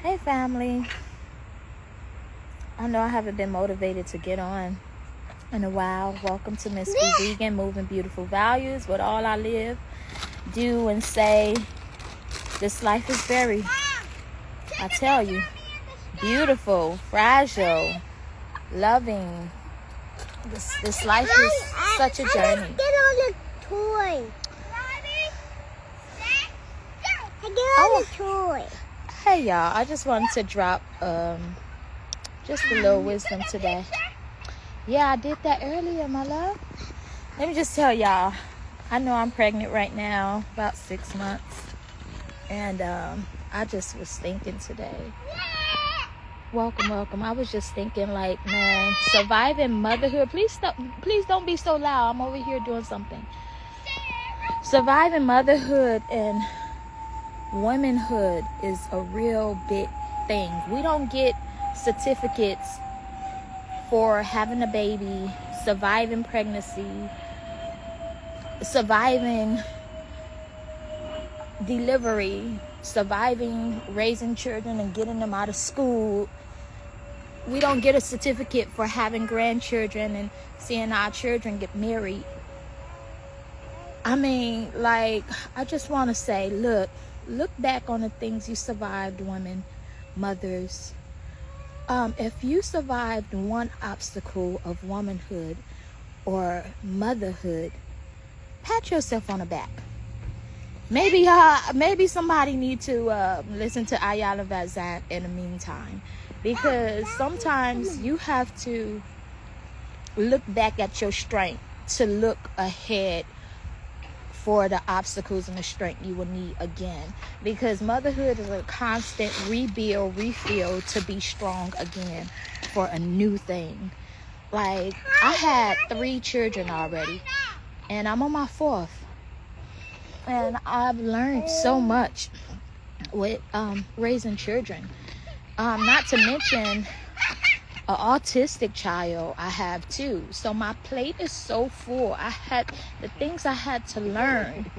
Hey family, I know I haven't been motivated to get on in a while. Welcome to Miss B Vegan, Moving Beautiful Values. With all I live, do and say, this life is very, I tell you, beautiful, fragile, loving. This life is such a journey. Get on the toy. Get on the toy. Hey y'all, I just wanted to drop just a little wisdom today. Yeah, I did that earlier, my love. Let me just tell y'all, I know I'm pregnant right now, about 6 months. And I just was thinking today. Welcome. I was just thinking like, man, surviving motherhood. Please don't be so loud. I'm over here doing something. Surviving motherhood and womanhood is a real big thing. We don't get certificates for having a baby, surviving pregnancy, surviving delivery, surviving raising children and getting them out of school. We don't get a certificate for having grandchildren and seeing our children get married. I mean, like, I just want to say, look back on the things you survived, women, mothers. If you survived one obstacle of womanhood or motherhood, pat yourself on the back. Maybe somebody need to listen to Ayala Vazan in the meantime, because sometimes you have to look back at your strength to look ahead for the obstacles and the strength you will need again, because motherhood is a constant rebuild, refill to be strong again for a new thing. Like, I had 3 children already and I'm on my 4th, and I've learned so much with raising children, not to mention an autistic child I have too. So my plate is so full. I had the things I had to learn.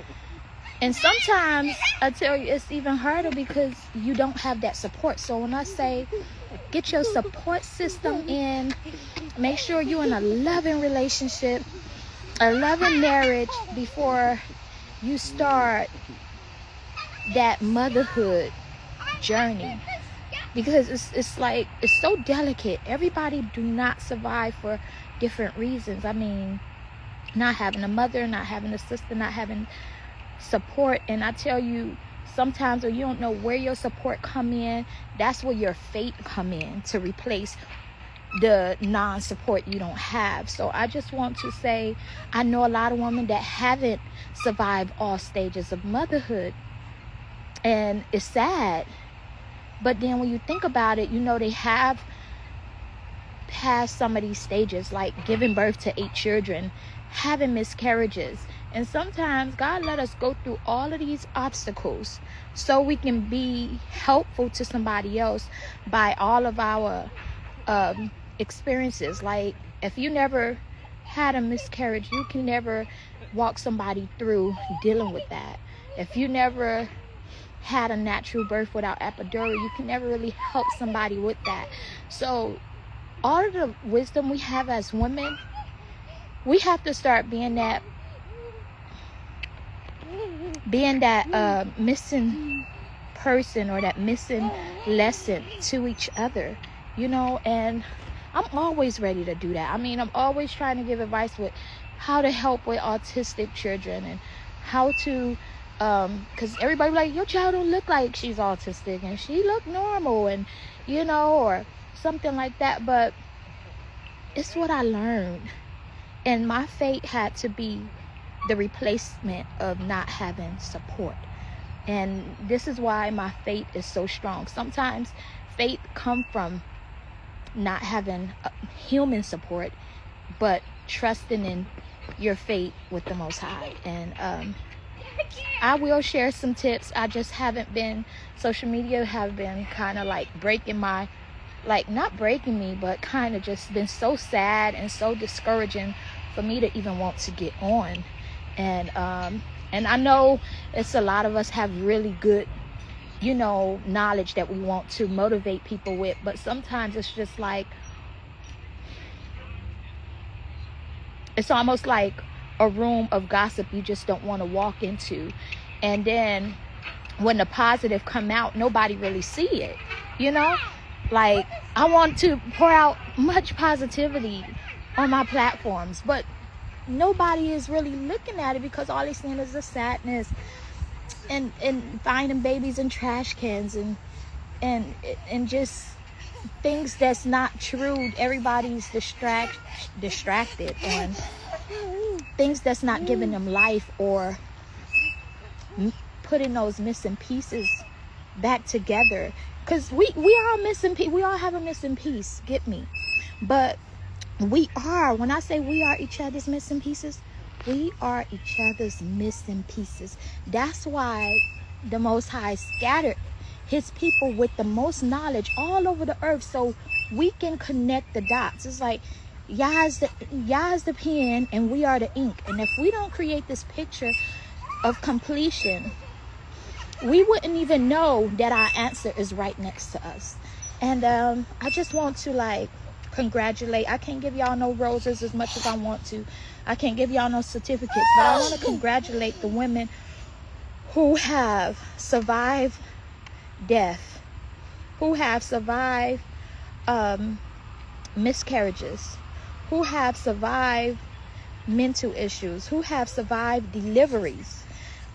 And sometimes I tell you it's even harder because you don't have that support. So when I say get your support system in, make sure you're in a loving relationship, a loving marriage before you start that motherhood journey. Because it's like, it's so delicate. Everybody do not survive for different reasons. I mean, not having a mother, not having a sister, not having support. And I tell you, sometimes when you don't know where your support come in, that's where your fate come in to replace the non-support you don't have. So I just want to say, I know a lot of women that haven't survived all stages of motherhood, and it's sad. But then when you think about it, you know, they have passed some of these stages, like giving birth to 8 children, having miscarriages. And sometimes God let us go through all of these obstacles so we can be helpful to somebody else by all of our experiences. Like, if you never had a miscarriage, you can never walk somebody through dealing with that. If you never had a natural birth without epidural, you can never really help somebody with that. So all of the wisdom we have as women, we have to start being that missing person or that missing lesson to each other, you know. And I'm always ready to do that. I mean, I'm always trying to give advice with how to help with autistic children and how to because everybody like, your child don't look like she's autistic and she look normal, and you know, or something like that. But it's what I learned, and my fate had to be the replacement of not having support. And this is why my faith is so strong. Sometimes faith come from not having human support, but trusting in your faith with the Most High. And I will share some tips. I just haven't been, social media have been kind of like breaking my, like, not breaking me, but kind of just been so sad and so discouraging for me to even want to get on. And I know it's a lot of us have really good knowledge that we want to motivate people with. But sometimes it's just like, it's almost like a room of gossip you just don't want to walk into. And then when the positive come out, nobody really see it. Like, I want to pour out much positivity on my platforms, but nobody is really looking at it, because all they're seeing is the sadness and finding babies in trash cans and just things that's not true. Everybody's distracted on things that's not giving them life, or putting those missing pieces back together. Because we all missing, we all have a missing piece, get me? But we are, when I say we are each other's missing pieces, we are each other's missing pieces. That's why the Most High scattered his people with the most knowledge all over the earth, so we can connect the dots. It's like, Yah is the pen and we are the ink. And if we don't create this picture of completion, we wouldn't even know that our answer is right next to us. And I just want to congratulate. I can't give y'all no roses as much as I want to. I can't give y'all no certificates, but I want to congratulate the women who have survived death, who have survived miscarriages, who have survived mental issues, who have survived deliveries,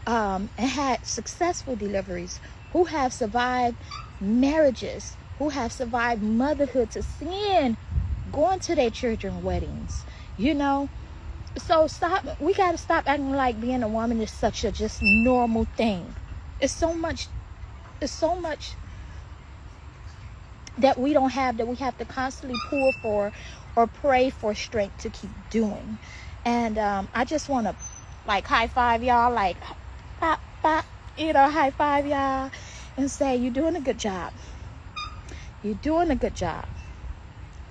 and had successful deliveries, who have survived marriages, who have survived motherhood to seeing going to their children's weddings. So we got to stop acting like being a woman is such a just normal thing. It's so much that we don't have, that we have to constantly pull for or pray for strength to keep doing. And I just want to high five y'all, pop, pop, high five y'all and say, you're doing a good job. You're doing a good job.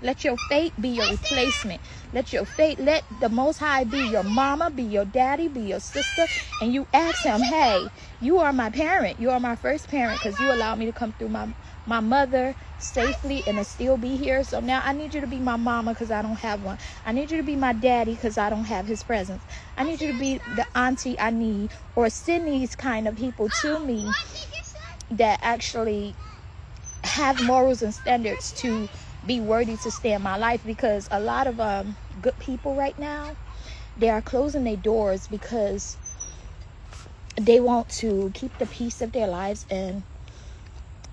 Let your fate be your replacement. Let the Most High be your mama, be your daddy, be your sister. And you ask him, hey, you are my parent. You are my first parent, because you allowed me to come through my mother safely and to still be here. So now I need you to be my mama, because I don't have one. I need you to be my daddy, because I don't have his presence. I need you to be the auntie I need, or send these kind of people to me that actually have morals and standards to be worthy to stay in my life. Because a lot of good people right now, they are closing their doors because they want to keep the peace of their lives, and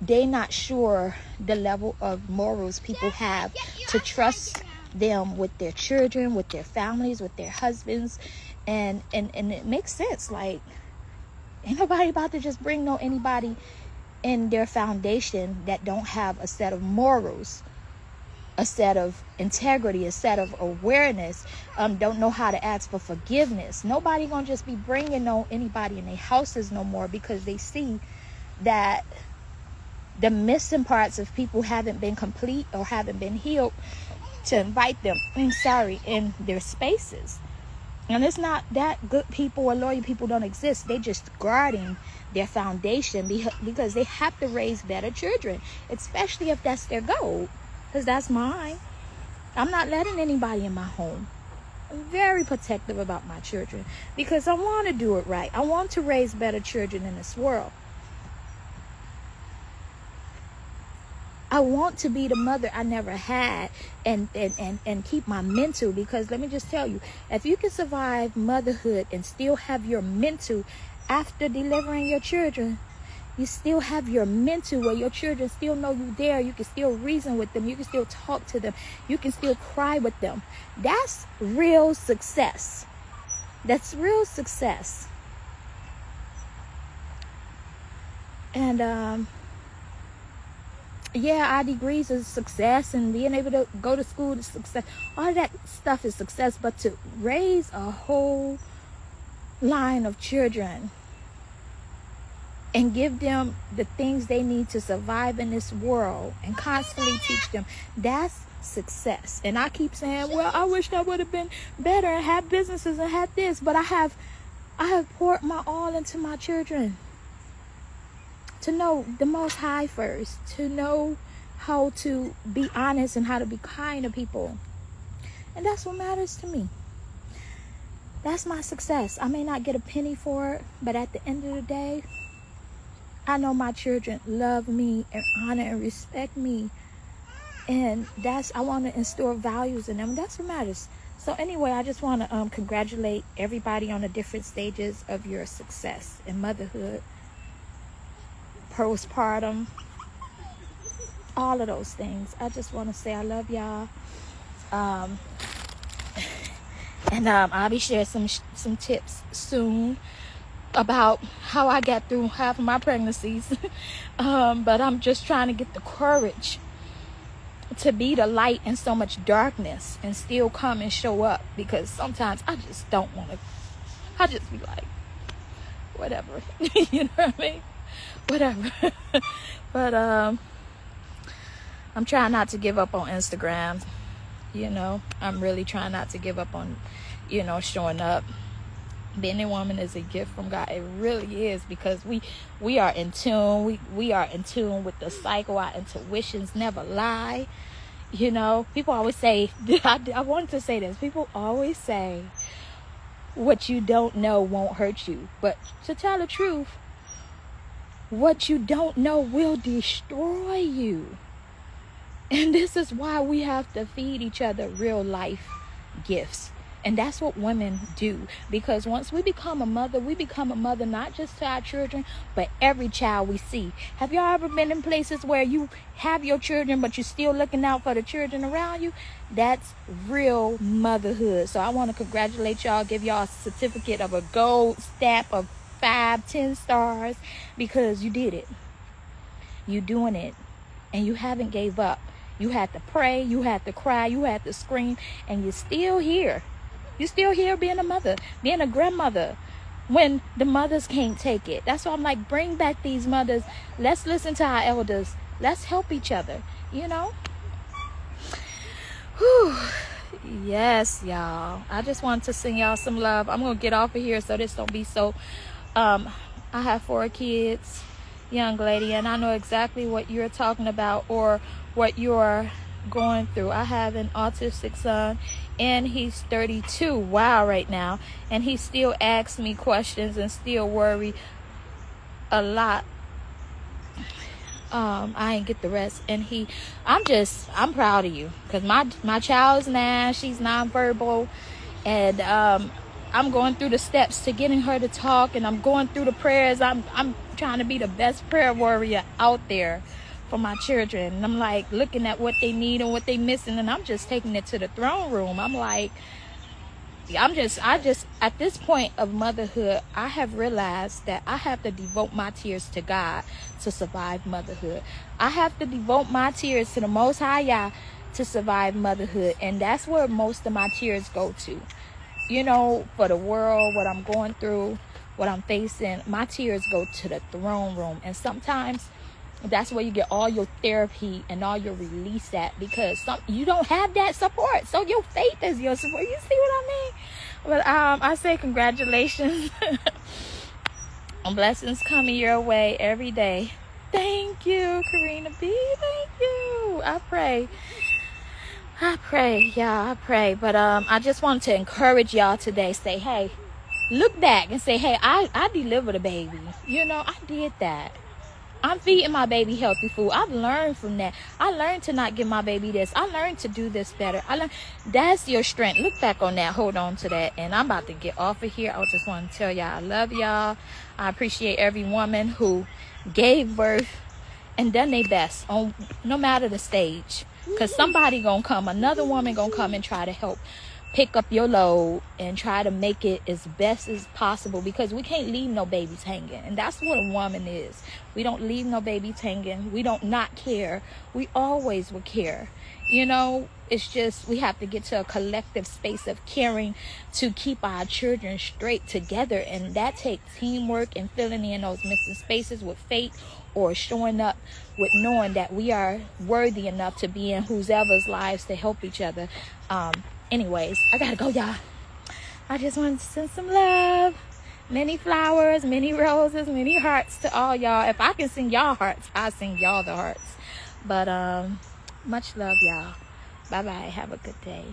they're not sure the level of morals people have to trust them with their children, with their families, with their husbands. And it makes sense. Like, ain't nobody about to just bring anybody in their foundation that don't have a set of morals, a set of integrity, a set of awareness, don't know how to ask for forgiveness. Nobody gonna just be bringing anybody in their houses no more, because they see that the missing parts of people haven't been complete or haven't been healed, to invite them in their spaces. And it's not that good people or loyal people don't exist. They just guarding their foundation because they have to raise better children, especially if that's their goal. Because that's mine. I'm not letting anybody in my home. I'm very protective about my children, because I want to do it right. I want to raise better children in this world. I want to be the mother I never had, and keep my mental. Because let me just tell you, if you can survive motherhood and still have your mental after delivering your children, you still have your mental where your children still know you there. You can still reason with them. You can still talk to them. You can still cry with them. That's real success. That's real success. And our degrees is success, and being able to go to school is success. All that stuff is success. But to raise a whole line of children and give them the things they need to survive in this world, and constantly teach them, that's success. And I keep saying, well, I wish I would have been better and had businesses and had this, but I have poured my all into my children to know the Most High first, to know how to be honest and how to be kind to people. And that's what matters to me. That's my success. I may not get a penny for it, but at the end of the day, I know my children love me and honor and respect me. And I want to instill values in them. That's what matters. So anyway, I just want to congratulate everybody on the different stages of your success in motherhood, postpartum, all of those things. I just want to say I love y'all. And I'll be sharing some tips soon about how I got through half of my pregnancies. But I'm just trying to get the courage to be the light in so much darkness and still come and show up, because sometimes I just don't want to. I just be like, whatever. You know what I mean? Whatever. But I'm trying not to give up on Instagram. You know, I'm really trying not to give up on, you know, showing up. Being a woman is a gift from God. It really is, because we are in tune. We are in tune with the cycle. Our intuitions never lie. You know, people always say, I wanted to say this. People always say, what you don't know won't hurt you. But to tell the truth, what you don't know will destroy you. And this is why we have to feed each other real life gifts. And that's what women do. Because once we become a mother not just to our children, but every child we see. Have y'all ever been in places where you have your children, but you're still looking out for the children around you? That's real motherhood. So I want to congratulate y'all, give y'all a certificate of a gold stamp of 5-10 stars, because you did it. You doing it. And you haven't gave up. You had to pray, you had to cry, you had to scream, and you're still here. You're still here being a mother, being a grandmother, when the mothers can't take it. That's why I'm like, bring back these mothers. Let's listen to our elders. Let's help each other, you know? Whew. Yes, y'all. I just want to send y'all some love. I'm going to get off of here so this don't be so... I have 4 kids, young lady, and I know exactly what you're talking about or what you're going through. I have an autistic son, and he's 32 right now, and he still asks me questions and still worry a lot. I ain't get the rest, and I'm proud of you, because my child's 9, she's nonverbal, and I'm going through the steps to getting her to talk, and I'm going through the prayers. I'm trying to be the best prayer warrior out there for my children. And I'm like looking at what they need and what they missing, and I'm just taking it to the throne room. I'm like, I just at this point of motherhood, I have realized that I have to devote my tears to God to survive motherhood. I have to devote my tears to the Most High Yah to survive motherhood, and that's where most of my tears go to. You know, for the world, what I'm going through, what I'm facing, my tears go to the throne room. And sometimes that's where you get all your therapy and all your release at, because you don't have that support. So your faith is your support. You see what I mean? But I say congratulations. Blessings coming your way every day. Thank you, Karina B. Thank you. I pray, y'all. I pray. But I just want to encourage y'all today. Say, hey, look back and say, hey, I delivered a baby. You know, I did that. I'm feeding my baby healthy food. I've learned from that. I learned to not give my baby this. I learned to do this better. That's your strength. Look back on that. Hold on to that. And I'm about to get off of here. I just want to tell y'all I love y'all. I appreciate every woman who gave birth and done their best, on no matter the stage. Because somebody gonna come, another woman gonna come and try to help pick up your load and try to make it as best as possible, because we can't leave no babies hanging. And that's what a woman is. We don't leave no babies hanging. We don't not care. We always will care. You know, it's just we have to get to a collective space of caring to keep our children straight together, and that takes teamwork and filling in those missing spaces with faith, or showing up with knowing that we are worthy enough to be in whoever's lives to help each other. Anyways, I gotta go, y'all. I just wanted to send some love. Many flowers, many roses, many hearts to all y'all. If I can sing y'all hearts, I'll sing y'all the hearts. But much love, y'all. Bye bye. Have a good day.